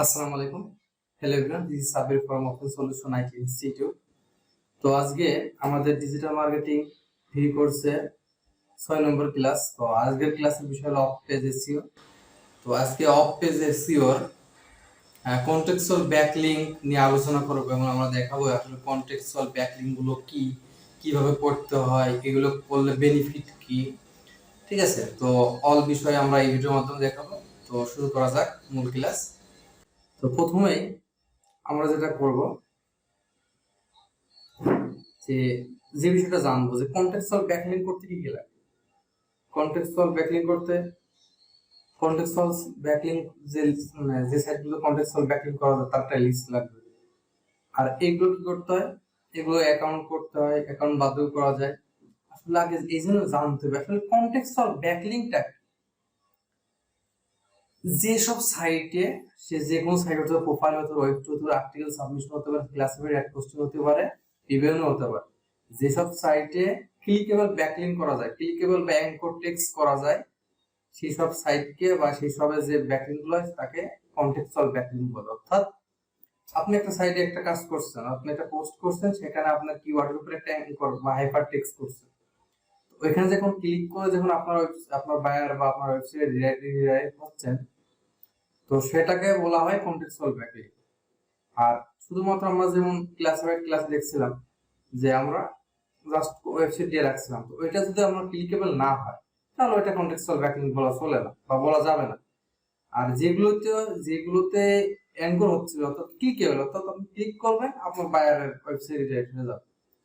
আসসালামু আলাইকুম। Hello everyone, this is Sabir from open solution IT institute. তো আজকে আমাদের ডিজিটাল মার্কেটিং ফ্রি কোর্সে 6 নম্বর ক্লাস। তো আজকের ক্লাসের বিষয় হলো অফ পেজ এসইও। তো আজকে অফ পেজ এসইওর কন্টেক্সচুয়াল ব্যাকলিংক নিয়ে আলোচনা করব এবং আমরা দেখাবো আসলে কন্টেক্সচুয়াল ব্যাকলিংক গুলো কি, কিভাবে করতে হয়, এগুলো করলে বেনিফিট কি। ঠিক আছে, তো অল বিষয়ে আমরা এই ভিডিওর মাধ্যমে দেখাবো। তো শুরু করা যাক মূল ক্লাস। তো প্রথমেই আমরা যেটা করব যে বিষয়টা জানবো যে কন্টেক্সচুয়াল ব্যাকলিংক করতে কি কি লাগে। কন্টেক্সচুয়াল ব্যাকলিংক করতে কন্টেক্সচুয়াল ব্যাকলিংক যে সাইটগুলো কন্টেক্সচুয়াল ব্যাকলিংক করা যায় তার একটা লিস্ট লাগবে। আর এগুলো কি করতে হয়, এগুলো অ্যাকাউন্ট করতে হয়, অ্যাকাউন্ট বাধ্যও করা যায়। আসলে আগে এই জন্য জানতে হবে আসলে কন্টেক্সচুয়াল ব্যাকলিংকটা যেসব সাইটে সে যে কোনো সাইট হতে পারে, প্রোফাইল হতে পারে, ওয়েব টু হতে পারে, আর্টিকেল সাবমিশন হতে পারে, ক্লাসিফাইড অ্যাড পোস্টিং হতে পারে, রিভিউ হতে পারে, যেসব সাইটে ক্লিকেবল ব্যাকলিংক করা যায়, ক্লিকেবল বা অ্যাঙ্কর টেক্সট করা যায়, সেই সব সাইটকে বা সেই সবের যে ব্যাকলিংক গুলো আছে তাকে কন্টেক্সচুয়াল ব্যাকলিংক বলে। অর্থাৎ আপনি একটা সাইটে একটা কাজ করছেন, আপনি একটা পোস্ট করছেন, সেখানে আপনার কিওয়ার্ডের উপরে একটা অ্যাঙ্কর বা হাইপার টেক্সট করছেন। ওইখানে যখন ক্লিক করে যখন আপনার বায়ার বা আপনার ওয়েবসাইটে রিডাইরেক্ট হচ্ছেন, তো সেটাকে বলা হয় কন্টেক্সচুয়াল ব্যাকলিংক। আর শুধুমাত্র আমরা যেমন ক্লাস দেখছিলাম যে আমরা জাস্ট ওয়েবসাইট দিয়ে রাখছিলাম, তো ওইটা যদি আমরা ক্লিকেবল না হয় তাহলে ওইটা কন্টেক্সচুয়াল ব্যাকলিংক বলা চলে না বা বলা যাবে না। আর যেগুলোতে অ্যাঙ্কর হচ্ছিল অর্থাৎ ক্লিকেবল, অর্থাৎ আপনি ক্লিক করবেন আপনার বায়ারের ওয়েবসাইটে ডিরেক্ট হয়ে যাবে,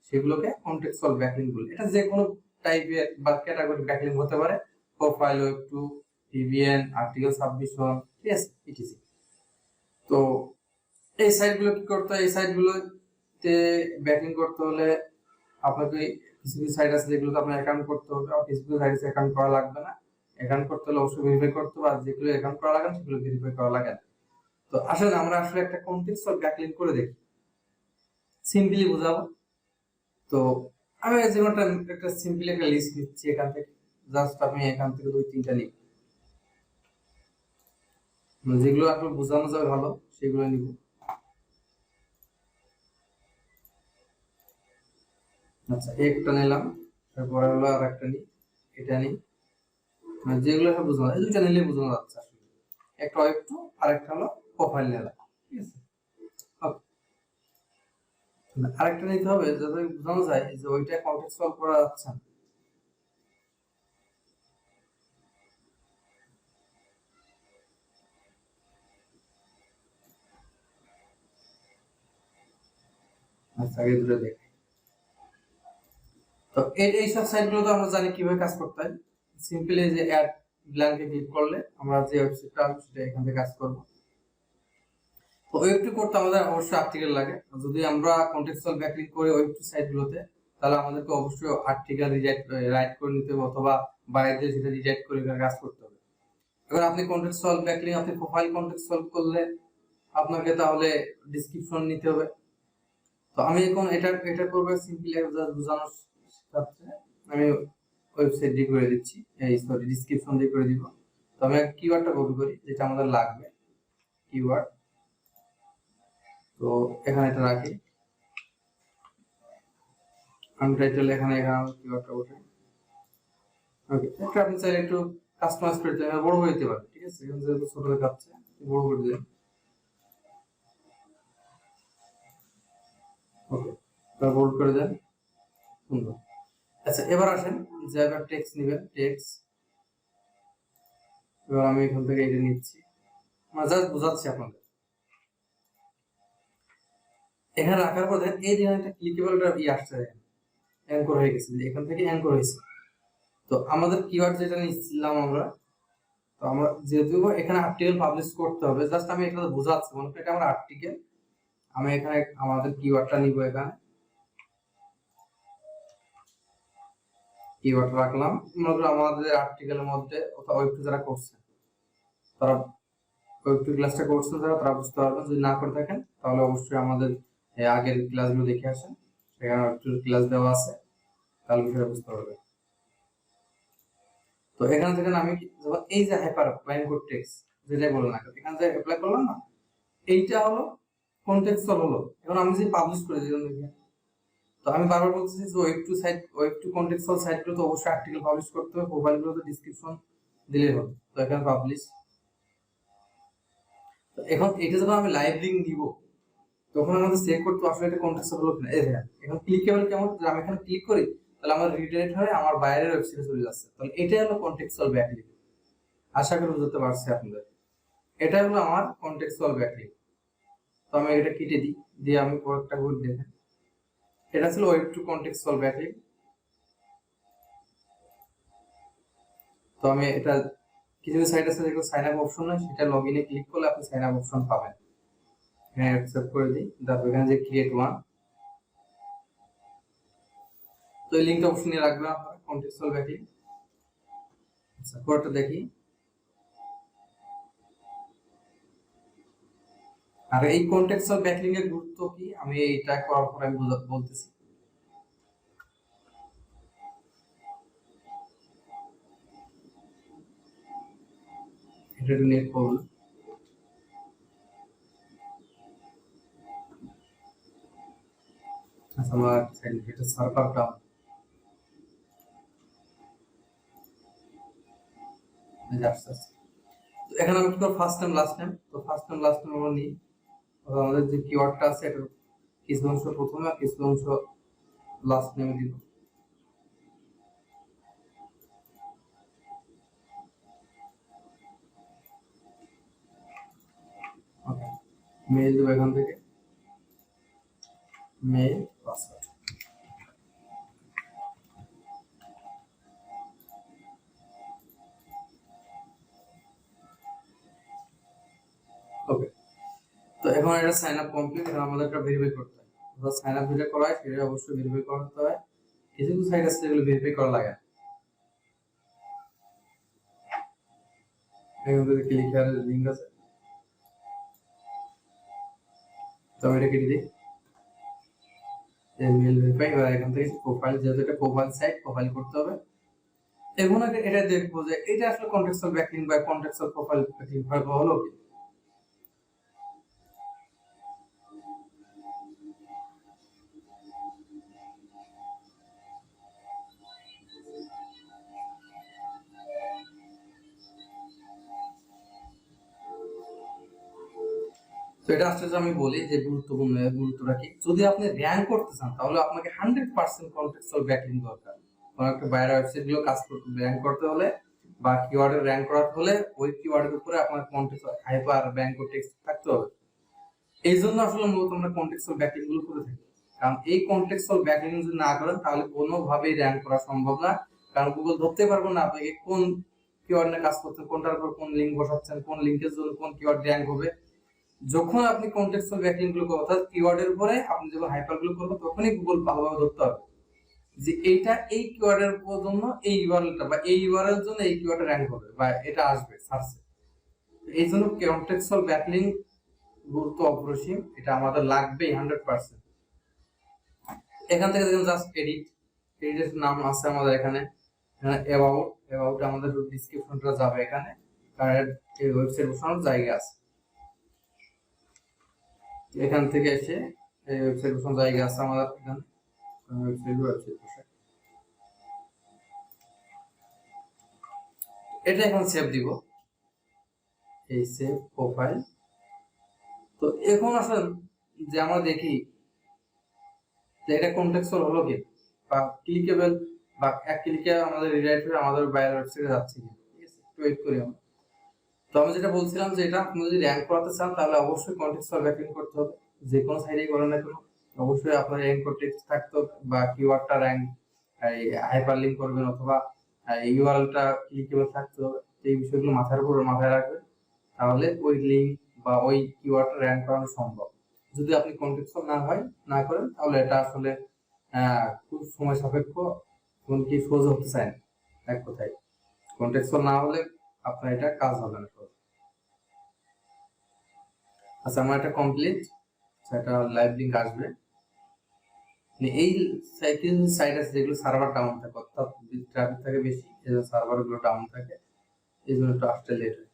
সেগুলোকে কন্টেক্সচুয়াল ব্যাকলিংক বলে। এটা যে কোনো টাইপের বা ক্যাটাগরি ব্যাকলিংক হতে পারে, profile, web two, TVN, article submission, ঠিক আছে, ইটিসি। তো এই সাইটগুলো কি করতে হয়, এই সাইটগুলোতে ব্যাকলিংক করতে হলে আপনাকে কিছু কিছু সাইট আছে যেগুলোতে আপনার অ্যাকাউন্ট করতে হবে, আর কিছু কিছু সাইটে অ্যাকাউন্ট করা লাগবে না। অ্যাকাউন্ট করতে হলে অবশ্যই ভেরিফাই করতে হবে, আর যেগুলো অ্যাকাউন্ট করা লাগে না সেগুলো ভেরিফাই করা লাগে না। তো আসলে আমরা একটা কন্টেক্সচুয়াল ব্যাকলিংক করে দেখি, সিম্পলি বোঝাবো। তো আমি যেমন একটা সিম্পলি একটা লিস্ট নিচ্ছি এখান থেকে, জাস্ট আমি এখান থেকে 2-3টা নিই, যেগুলো আপনার বোঝানো যাবে ভালো সেগুলো নিব। আচ্ছা, একটা নিলাম, তারপরে হলো আর একটা নিই, এটা নিই, যেগুলো সব বোঝানো যায়, দুইটা নিলে বোঝানো যাচ্ছে আসলে। একটা ওয়েব টু আর একটা হলো প্রোফাইল নিলাম, ঠিক আছে। আরেকটা নিতে হবে যাতে বোঝানো যায় যে ওইটা কন্টেক্সচুয়াল করা যাচ্ছে না। আচ্ছা, আগে দুটো দেখি। তো এই সব সাইটগুলো তো আমরা জানি কিভাবে কাজ করতে হয়। সিম্পলি যে অ্যাড ব্ল্যাঙ্কে ক্লিক করলে আমরা যে ওয়েবসাইটটা আছে সেটা এখান থেকে কাজ করব। তো ওয়েব টু করতে আমাদের অবশ্যই আর্টিকেল লাগে। যদি আমরা কন্টেক্সচুয়াল ব্যাকলিংক করে ওয়েব টু সাইটগুলোতে, তাহলে আমাদেরকে অবশ্যই আর্টিকেল রাইট করে নিতে হবে, অথবা বাইরে সেটা রিডাইরেক্ট করে কাজ করতে হবে। এবার আপনি কন্টেক্সচুয়াল ব্যাকলিংক, আপনি প্রোফাইল কন্টেক্সচুয়াল করলে আপনাকে তাহলে ডেসক্রিপশন নিতে হবে। তো আমি এখন এটা করব সিম্পলি জাস্ট বোঝানোর সাথে আমি ওয়েবসাইট দিয়ে করে দিচ্ছি, এই সরি ডেসক্রিপশন দিয়ে করে দিব। তো আমি কিওয়ার্ডটা কপি করি যেটা আমাদের লাগবে, কিওয়ার্ড। তো এখানে এটা রাখি, আনটাইটেল এখানে কিওয়ার্ডটা বসাই। ওকে, এটা আপনি চাইলে একটু কাস্টমাইজ করতে বড় করে দিতে পারেন, ঠিক আছে। এখন যেহেতু ছোট দেখাচ্ছে বড় করে দিন। ওকে, তারপর বোল্ড করে দেন, সুন্দর। আচ্ছা, এবার আসেন যে এবার টেক্সট নেবেন, টেক্সট। এবার আমি এখান থেকে এটা নিচ্ছি, মানে জাস্ট বোঝাচ্ছি আপনাদের। এখানে রাখার পর দেখেন এই দিকে একটা ক্লিকেবল আসছে, অ্যাঙ্কর হয়ে গেছে, এখান থেকে অ্যাঙ্কর হয়েছে। তো আমাদের কিওয়ার্ড যেটা নিচ্ছিলাম আমরা, তো আমরা যেহেতু এখানে আর্টিকেল পাবলিশ করতে হবে, জাস্ট আমি এখানে বোঝাচ্ছি, মনে করি এটা আমার আর্টিকেল। আমি এখানে আমাদের কিওয়ার্ডটা নিব, এখানে কিওয়ার্ড রাখলাম। মনে করি আমাদের আর্টিকেলের মধ্যে অথবা ওয়েব টু যারা করছে, তারা ওয়েব টু ক্লাসটা করছেন যারা, তারা বুঝতে পারবেন। যদি না করে থাকেন তাহলে অবশ্যই আমাদের আগের ক্লাসগুলো দেখে আসেন, সেখানে ওয়েব টু ক্লাস দেওয়া আছে, তাহলে বিষয়টা বুঝতে পারবেন। তো এখান থেকে আমি যখন এই যে হাইপার ব্যাঙ্ক টেক্সট যেটাই বললাম না, এখান থেকে অ্যাপ্লাই করলাম না, এইটা হলো কন্টেক্সচুয়াল হলো। এখন আমি যে পাবলিশ করে দিলাম দেখেন, তো আমি বারবার বলতেছি যে ওয়েব টু কন্টেক্সচুয়াল সাইটগুলো তো অবশ্যই আর্টিকেল পাবলিশ করতে হবে, প্রোফাইলগুলোতে ডেসক্রিপশন দিলেই হবে। তো এখানে পাবলিশ, তো এখন এটা যখন আমি লাইভ লিংক দিব তখন আমাদের চেক করতে আসলে এটা কন্টেক্সচুয়াল হলো কিনা। এই দেখেন এখন ক্লিকেবল কেমন, আমি এখানে ক্লিক করি তাহলে আমার রিডাইরেক্ট হয়ে আমার বাইরের ওয়েবসাইটে চলে যাচ্ছে। তাহলে এটাই হলো কন্টেক্সচুয়াল ব্যাকলিংক। আশা করি বুঝতে পারছি আপনাদের। এটা হলো আমার কন্টেক্সচুয়াল ব্যাকলিংক। তো আমি এটা কেটে দিই, দিয়ে আমি পরেরটা করে দেখেন, এটা ছিল ওয়েব টু কন্টেক্সচুয়াল ব্যাকলিংক। তো আমি এটা কিছু সাইট আছে যেগুলো সাইন আপ অপশন নাই, সেটা লগ ইনে ক্লিক করলে আপনি সাইন আপ অপশন পাবেন। হ্যাঁ অ্যাকসেপ্ট করে দিই, তারপর এখানে যে ক্রিয়েট ওয়ান, তো এই লিংকটা অপশনে রাখবেন আপনারা কন্টেক্সচুয়াল ব্যাকলিংক। আচ্ছা পরেরটা দেখি। আর এই কন্টেক্সচুয়াল ব্যাকলিংক এর গুরুত্ব কি আমি এটা করার পর আমি বলতেছি। এটা নেট প্রবলেম। আচ্ছা আমার এটা সার্ভার ডাউন। আচ্ছা তো এখানে আমি কি করব, ফার্স্ট নেম লাস্ট নেম। তো ফার্স্ট নেম লাস্ট নেম আমরা নিই, আমাদের যে কিওয়ার্ডটা আছে এটা কিছু অংশ প্রথমে আর কিছু অংশ লাস্ট নেমে দিব। ওকে, মেইল দেব এখান থেকে, মেইল পাসওয়ার্ড। ওকে, তো এখন এটা সাইন আপ কমপ্লিট। এখন আমাদের এটা ভেরিফাই করতে হয়, অর্থাৎ সাইন আপ যেটা করা হয় সেটা অবশ্যই ভেরিফাই করতে হয়। কিছু কিছু সাইট আছে যেগুলো ভেরিফাই করা লাগে না। এখান থেকে ক্লিক করার লিংক আছে, তো আমি এটা কেটে দিই। মেল ভেরিফাই, এবার এখান থেকে প্রোফাইল, যেহেতু এটা প্রোফাইল সাইট, প্রোফাইল করতে হবে। এখন এটা দেখবো যে এটা আসলে কন্টেক্সচুয়াল ব্যাকলিংক বা কন্টেক্সচুয়াল প্রোফাইল ব্যাকলিংক হলো কি। তো এটা আসলে আমি বলি যে গুরুত্বপূর্ণ গুরুত্বটা কি। যদি আপনি র্যাঙ্ক করতে চান তাহলে আপনাকে 100% কন্টেক্সচুয়াল ব্যাকলিংক দরকার। কোনো একটা বাইরের ওয়েবসাইট গুলো কাজ করতে, র্যাঙ্ক করতে হলে বা কিওয়ার্ডের র্যাঙ্ক করাতে হলে ওই কিওয়ার্ডের উপরে আপনার কন্টেক্সচুয়াল হাইপার ব্যাঙ্ক টেক্সট থাকতে হবে। এই জন্য আসলে মূলত আমরা কন্টেক্সচুয়াল ব্যাকলিংক গুলো করে থাকি। কারণ এই কন্টেক্সচুয়াল ব্যাকলিংক যদি না করেন তাহলে কোনোভাবেই র্যাঙ্ক করা সম্ভব না। কারণ গুগল ধরতে পারবে না আপনাকে কোন কিওয়ার্ড নিয়ে কাজ করছেন, কোনটার উপর কোন লিঙ্ক বসাচ্ছেন, কোন লিঙ্কের জন্য কোন কিওয়ার্ড র্যাঙ্ক হবে। যখন আপনি কন্টেক্সচুয়াল ব্যাকলিংক গুলো করবেন, অর্থাৎ কিওয়ার্ডের উপরে আপনি যখন হাইপার গুলো করবেন, তখনই গুগল ভালোভাবে ধরতে হবে যে এইটা এই কিওয়ার্ডের জন্য এই ইউআরএলটা বা এই ইউআরএল জন্য এই কিওয়ার্ডে র্যাঙ্ক হবে বা এটা আসবে সার্চে। এই জন্য কন্টেক্সচুয়াল ব্যাকলিংক গুরুত্ব অপরিসীম, এটা আমাদের লাগবেই 100%। এখান থেকে দেখুন জাস্ট এডিটের নাম আছে আমাদের এখানে, অ্যাবাউট আমাদের ডেসক্রিপশনটা যাবে এখানে, কারেন্ট এই ওয়েবসাইট বসানোর জায়গা আছে। এখান থেকে এসে এই ওয়েবসাইট বসানোর জায়গা আছে আমাদের এখানে, ওয়েবসাইট বসে এটা এখন সেভ দিব, এই সেভ প্রোফাইল। তো এখন আসলে যে আমরা দেখি যে এটা কন্টেক্সচুয়াল হলো কি বা ক্লিকেবল বা এক ক্লিকে আমাদের রিডাইরেক্ট হয়ে আমাদের বাইরের ওয়েবসাইটে যাচ্ছে কি। ঠিক আছে, একটু ওয়েট করি আমরা। তো আমি যেটা বলছিলাম যে এটা আপনি যদি র্যাঙ্ক করাতে চান তাহলে অবশ্যই কন্টেক্সচুয়াল ব্যাকলিংক করতে হবে। যে কোনো সাইটেই করেন না কেন অবশ্যই আপনার র্যাঙ্ক টেক্সট থাকতে হবে বা কিওয়ার্ডটা র্যাঙ্ক হাইপার লিংক করবেন অথবা ইউআরএলটা ক্লিকেবল থাকতে হবে। এই বিষয়গুলো মাথায় রাখবেন, তাহলে ওই লিংক বা ওই কিওয়ার্ডটা র্যাঙ্ক করানো সম্ভব। যদি আপনি কন্টেক্সচুয়াল না করেন তাহলে এটা আসলে খুব সময় সাপেক্ষ, এমনকি সহজ হতে চায় না। এক কথায় কন্টেক্সচুয়াল না হলে আপনার এটা কাজ হবে না। আচ্ছা আমার এটা কমপ্লিট, সেটা লাইভ লিংক আসবে। এই সাইট আছে যেগুলো সার্ভার ডাউন থাকে, অর্থাৎ ট্রাফিক থাকে বেশি, এই জন্য সার্ভার গুলো ডাউন থাকে, এই জন্য একটু আসতে লেট হয়।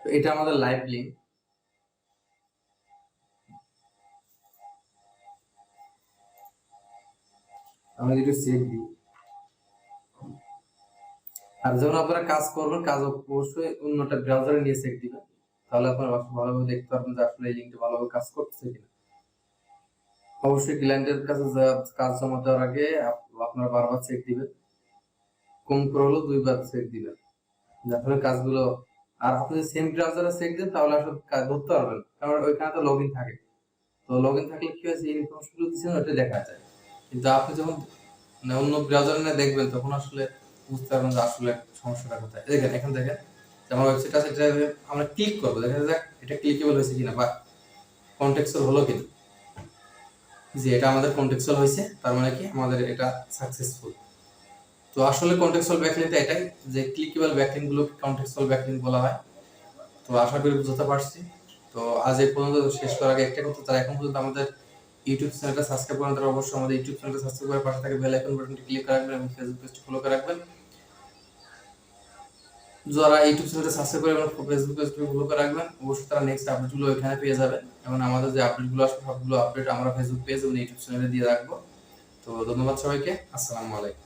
তো এটা আমাদের লাইভ লিঙ্ক। আমরা যদি সেভ দিই, আর যখন আপনারা কাজ করবেন, কাজ অবশ্যই অন্য একটা ব্রাউজারে নিয়ে চেক দিবেন, তাহলে আপনারা ভালোভাবে দেখতে পারবেন যে আসলে এই লিঙ্কটা ভালোভাবে কাজ করতেছে কিনা। অবশ্যই ক্লায়েন্টের কাছে কাজ জমা দেওয়ার আগে আপনারা বারবার চেক দিবেন, কম করে হলেও 2 বার চেক দিবেন, যাতে কাজগুলো। আর আপনি যদি সেম ব্রাউজারে চেক দেন তাহলে আসলে কাজ ধরতে পারবেন, কারণ ওইখানে তো লগইন থাকে। তো লগইন থাকলে কি হয়, এই ইনফরমেশনগুলো দিচ্ছেন ওটা দেখা যায়। কিন্তু আপনি যখন অন্য ব্রাউজারে না দেখবেন, তখন আসলে বুঝতে পারবেন যে আসলে সমস্যাটা কোথায়। দেখেন এখানে দেখেন আমার ওয়েবসাইট আছে, এটা আমরা ক্লিক করবো, দেখা যাক এটা ক্লিকেবল হয়েছে কিনা বা কন্টেক্সচুয়াল হলো কিনা। যে এটা আমাদের কন্টেক্সচুয়াল হয়েছে, তার মানে কি আমাদের এটা সাকসেসফুল। তো আসলে কন্টেক্সচুয়াল ব্যাকলিংক এটাই, যে ক্লিকেবল ব্যাকলিংক গুলো কন্টেক্সচুয়াল ব্যাকলিংক বলা হয়। তো আশা করি বুঝতে পারছি। তো আজ এই পর্যন্ত। শেষ করার আগে একটা কথা, তারা এখন পর্যন্ত আমাদের ইউটিউব চ্যানেলটা সাবস্ক্রাইব করেন, তারা অবশ্যই আমাদের ইউটিউব চ্যানেলটা সাবস্ক্রাইব করে পাশে থাকা বেল আইকন বাটনটি ক্লিক করে রাখবেন এবং ফেসবুক পেজটি ফলো করে রাখবেন। যারা ইউটিউব চ্যানেলটা সাবস্ক্রাইব করে এবং ফেসবুক পেজটি ফলো করে রাখবেন, অবশ্যই তারা নেক্সট আপডেটগুলো ওইখানে পেয়ে যাবেন। এবং আমাদের যে আপডেটগুলো আসবে সবগুলো আপডেট আমরা ফেসবুক পেজ এবং ইউটিউব চ্যানেলে দিয়ে রাখবো। তো ধন্যবাদ সবাইকে, আসসালামু আলাইকুম।